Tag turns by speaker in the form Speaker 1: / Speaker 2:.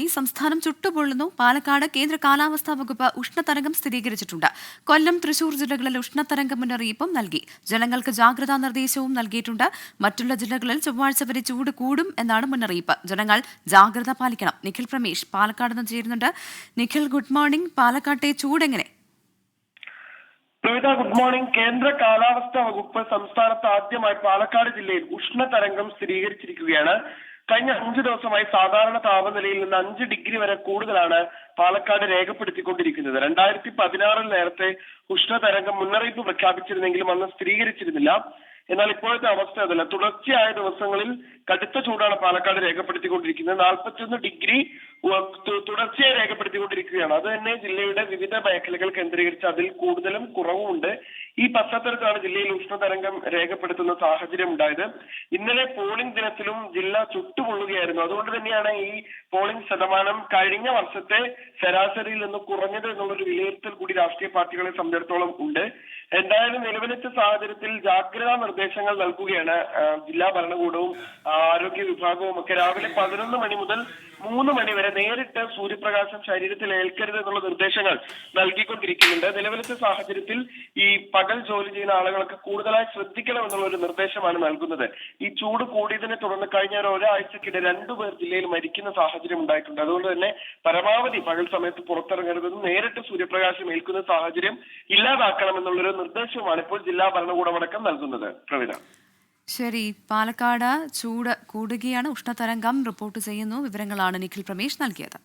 Speaker 1: ഈ സംസ്ഥാനം ചുട്ടുപൊള്ളുന്നു. പാലക്കാട് കേന്ദ്ര കാലാവസ്ഥാ വകുപ്പ് ഉഷ്ണതരംഗം സ്ഥിരീകരിച്ചിട്ടുണ്ട്. കൊല്ലം, തൃശൂർ ജില്ലകളിൽ ഉഷ്ണതരംഗ മുന്നറിയിപ്പും നൽകി. ജനങ്ങൾക്ക് ജാഗ്രതാ നിർദ്ദേശവും നൽകിയിട്ടുണ്ട്. മറ്റുള്ള ജില്ലകളിൽ ചൊവ്വാഴ്ച വരെ ചൂട് കൂടും എന്നാണ് മുന്നറിയിപ്പ്. ജനങ്ങൾ ജാഗ്രത പാലിക്കണം. നിഖിൽ പ്രമേഷ് പാലക്കാട് നിന്ന് ചേരുന്നുണ്ട്. Nikhil, good morning. പാലക്കാട്ടെ ചൂടെങ്ങനെ?
Speaker 2: Good morning. കേന്ദ്ര കാലാവസ്ഥാ വകുപ്പ് സംസ്ഥാനത്ത് ആദ്യമായി പാലക്കാട് ജില്ലയിൽ ഉഷ്ണതരംഗം സ്ഥിരീകരിച്ചിരിക്കുകയാണ്. കഴിഞ്ഞ 5 ദിവസമായി സാധാരണ താപനിലയിൽ നിന്ന് 5 ഡിഗ്രി വരെ കൂടുതലാണ് പാലക്കാട് രേഖപ്പെടുത്തിക്കൊണ്ടിരിക്കുന്നത്. 2016 നേരത്തെ ഉഷ്ണതരംഗം മുന്നറിയിപ്പ് പ്രഖ്യാപിച്ചിരുന്നെങ്കിലും അന്ന് സ്ഥിരീകരിച്ചിരുന്നില്ല. എന്നാൽ ഇപ്പോഴത്തെ അവസ്ഥ അതല്ല. തുടർച്ചയായ ദിവസങ്ങളിൽ കടുത്ത ചൂടാണ് പാലക്കാട് രേഖപ്പെടുത്തിക്കൊണ്ടിരിക്കുന്നത്. 41 ഡിഗ്രി തുടർച്ചയായി രേഖപ്പെടുത്തിക്കൊണ്ടിരിക്കുകയാണ്. അത് തന്നെ ജില്ലയുടെ വിവിധ മേഖലകൾ കേന്ദ്രീകരിച്ച് അതിൽ കൂടുതലും കുറവുമുണ്ട്. ഈ പശ്ചാത്തലത്തിലാണ് ജില്ലയിൽ ഉഷ്ണതരംഗം രേഖപ്പെടുത്തുന്ന സാഹചര്യം ഉണ്ടായത്. ഇന്നലെ പോളിംഗ് ദിനത്തിലും ജില്ല ചുട്ടുപൊള്ളുകയായിരുന്നു. അതുകൊണ്ട് തന്നെയാണ് ഈ പോളിംഗ് ശതമാനം കഴിഞ്ഞ വർഷത്തെ ശരാശരിയിൽ നിന്ന് കുറഞ്ഞത് എന്നുള്ളൊരു വിലയിരുത്തൽ കൂടി രാഷ്ട്രീയ പാർട്ടികളെ സംബന്ധിച്ചിടത്തോളം ഉണ്ട്. എന്തായാലും നിലവിലത്തെ സാഹചര്യത്തിൽ ജാഗ്രതാ നിർദ്ദേശങ്ങൾ നൽകുകയാണ് ജില്ലാ ഭരണകൂടവും ആരോഗ്യ വിഭാഗവും ഒക്കെ. രാവിലെ 11 മണി മുതൽ 3 മണി വരെ നേരിട്ട് സൂര്യപ്രകാശം ശരീരത്തിൽ ഏൽക്കരുത് എന്നുള്ള നിർദ്ദേശങ്ങൾ നൽകിക്കൊണ്ടിരിക്കുന്നുണ്ട്. നിലവിലത്തെ സാഹചര്യത്തിൽ ഈ പകൽ ജോലി ചെയ്യുന്ന ആളുകൾക്ക് കൂടുതലായി ശ്രദ്ധിക്കണം എന്നുള്ള ഒരു നിർദ്ദേശമാണ് നൽകുന്നത്. ഈ ചൂട് കൂടിയതിനെ തുടർന്ന് കഴിഞ്ഞ ഒരാഴ്ചക്കിടെ 2 പേർ ജില്ലയിൽ മരിക്കുന്ന സാഹചര്യം ഉണ്ടായിട്ടുണ്ട്. അതുകൊണ്ട് തന്നെ പരമാവധി പകൽ സമയത്ത് പുറത്തിറങ്ങരുതെന്നും നേരിട്ട് സൂര്യപ്രകാശം ഏൽക്കുന്ന സാഹചര്യം ഇല്ലാതാക്കണം എന്നുള്ളൊരു നിർദ്ദേശവുമാണ് ഇപ്പോൾ ജില്ലാ ഭരണകൂടമടക്കം നൽകുന്നത്. പ്രവിധ.
Speaker 1: ശരി, പാലക്കാട് ചൂട് കൂടുകയാണ്. ഉഷ്ണതരംഗം റിപ്പോർട്ട് ചെയ്യുന്നു. വിവരങ്ങളാണ് നിഖിൽ പ്രമേഷ് നൽകിയത്.